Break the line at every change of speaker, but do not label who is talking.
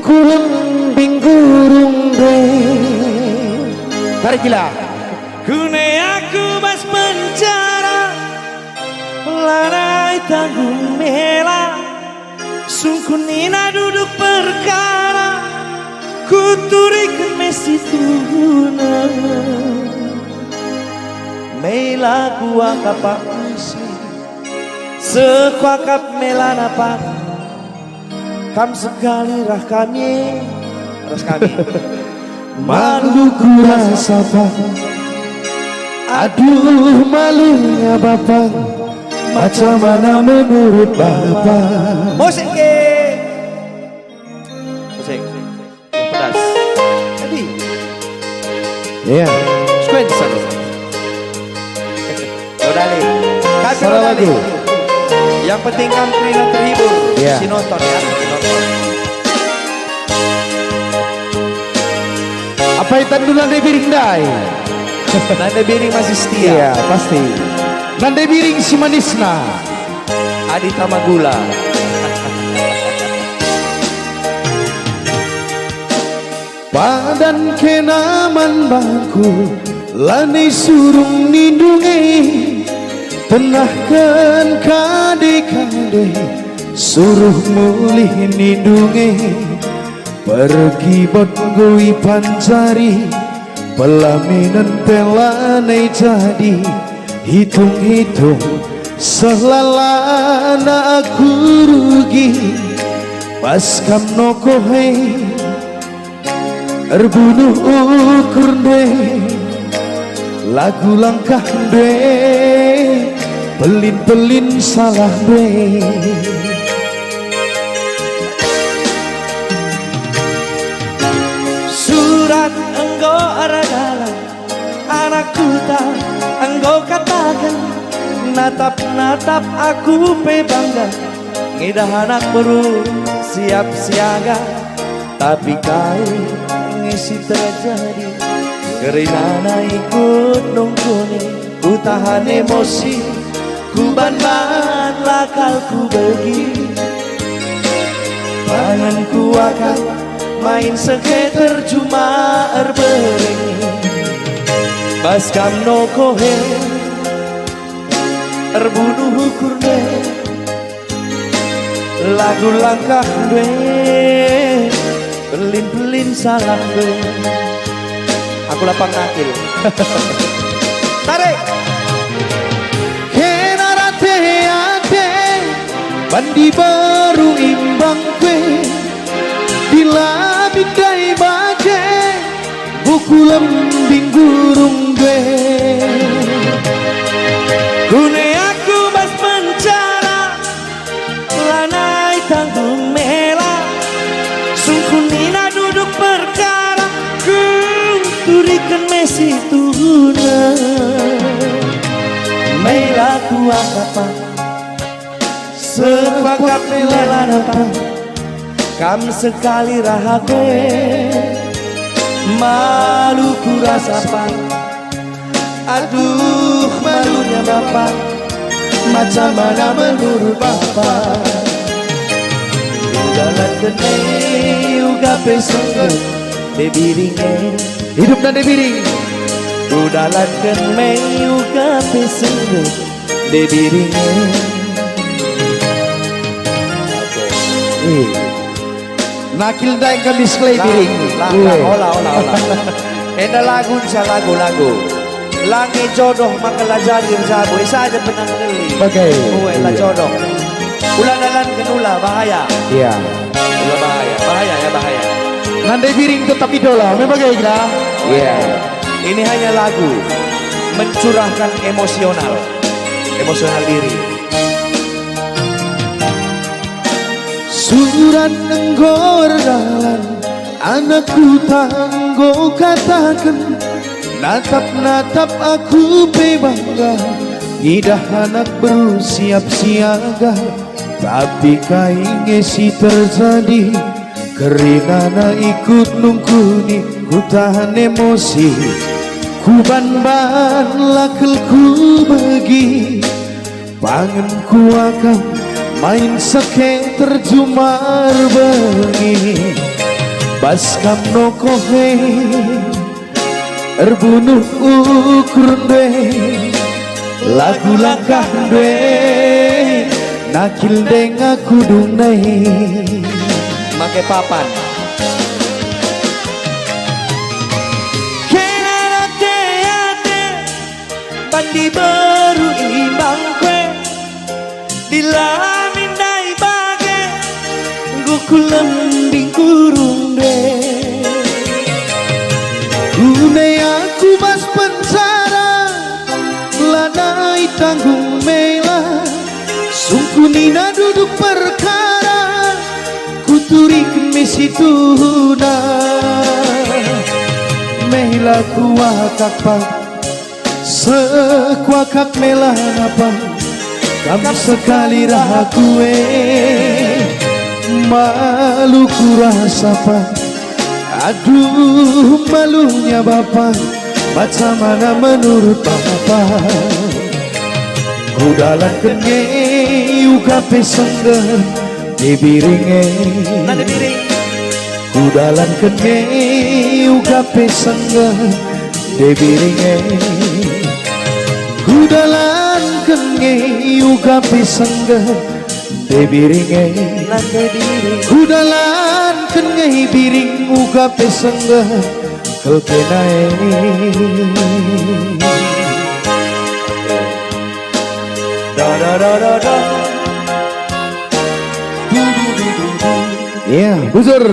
bukulem binggurung de. Tarik gila.
Kune aku bas penjara, lanai tanggung mela, sungkunina duduk perkara, kuturikan mesi tuna. Mela kuah kapak mesi, sekuakap mela napak, kam sekali rah kami, ras kami.
Malu ku rasa bang, aduh malunya bapak, macam mana menurut bapak?
Musik ke musik pedas jadi
Iya.
squid sana Rodali kasih
Salah
Rodali
lagu.
yang penting kan Trina terhibur.
Iya.
Si nonton ya, si nonton.
Apa itu nande biring dai?
Nanda Biring masih setia.
Iya pasti. Nande biring si manisna.
Adi Tamagula.
Padan kenaman bangku, lani surung nindungi, tenahkan kade-kade, suruh mulih nindungi, pergi bot gui pancari, pelaminan pelane jadi, hitung-hitung selalana aku rugi, pas kam nokohe. Erbunuh ukur de, lagu langkah de, pelin-pelin salah de.
Surat engkau aradalan, anakku tak engkau katakan, natap-natap aku pe bangga, ngidah anak baru siap siaga, tapi kau ngisi terjadi, kerana ikut nungkuni, ku tahan emosi, ku ban-ban lakal ku bagi, panganku akan main seketer cuma erberingi, bas kam no kohe, erbunuh kurde, lagu langkah dwe, pelin-pelin salah dwe. Aku lapang nakil. Tarik.
Kenarate ate, bandi baru imbang kue, bila bidai baje, buku lembing gurung gue.
Kune aku bas penjara, lanai tanggung mela, sungkunina duduk perkara, ku turikan mesi tuna. Mela ku apa, sepakat mela apa, kam sekali rahaku, malu ku rasa apa. Aduh malunya bapak, macam mana menurut bapak? Udalan kene uga pesonggo debiringe,
Hidup dan biring.
udalan kene uga pesonggo debiringe.
Nakil dai kan display biring.
Olah. Enda lagu sa lagu. Langi jodoh makalajarin sabo, isa aja penanggali.
Bagai.
Uwe la jodoh. Ulah dalan kenula bahaya.
Iya.
Ulah bahaya.
Nande biring tetap idola, memang kayak gitu. Iya.
Ini hanya lagu mencurahkan emosional diri.
Surat nenggor dalan, anakku tanggo katakan, natap-natap aku bangga, idah anak berusiap siaga, tapi kainge si terjadi, kerana ikut nungkuni, ku tahan emosi, ku ban-ban lakelku bagi, panganku akan main seke terjumar bengi,
Baskam no kohe Erbunuh ukurunde Lagu langkah dwe Nakil deng aku dunai Make papan Kenate ate Bandi baru imbang kwe Dilamin dai bage Gukulam kurung de Unai aku mas penjara Lanai tanggung mela Sungkunina duduk perkara Kuturi kemis itu na Mela kuakak pak Sekuakak mela apa Kamu sekali rahakue Malu ku rasa pak Aduh malunya bapak Macam mana menurut bapak Kudalan kenye Uga pesengger Dibiringe Kudalan kenye Uga pesengger Dibiringe Kudalan kenye Uga pesengger Debiringe Kudalan kengai biring uga pesengga Kekenai Ya, buzur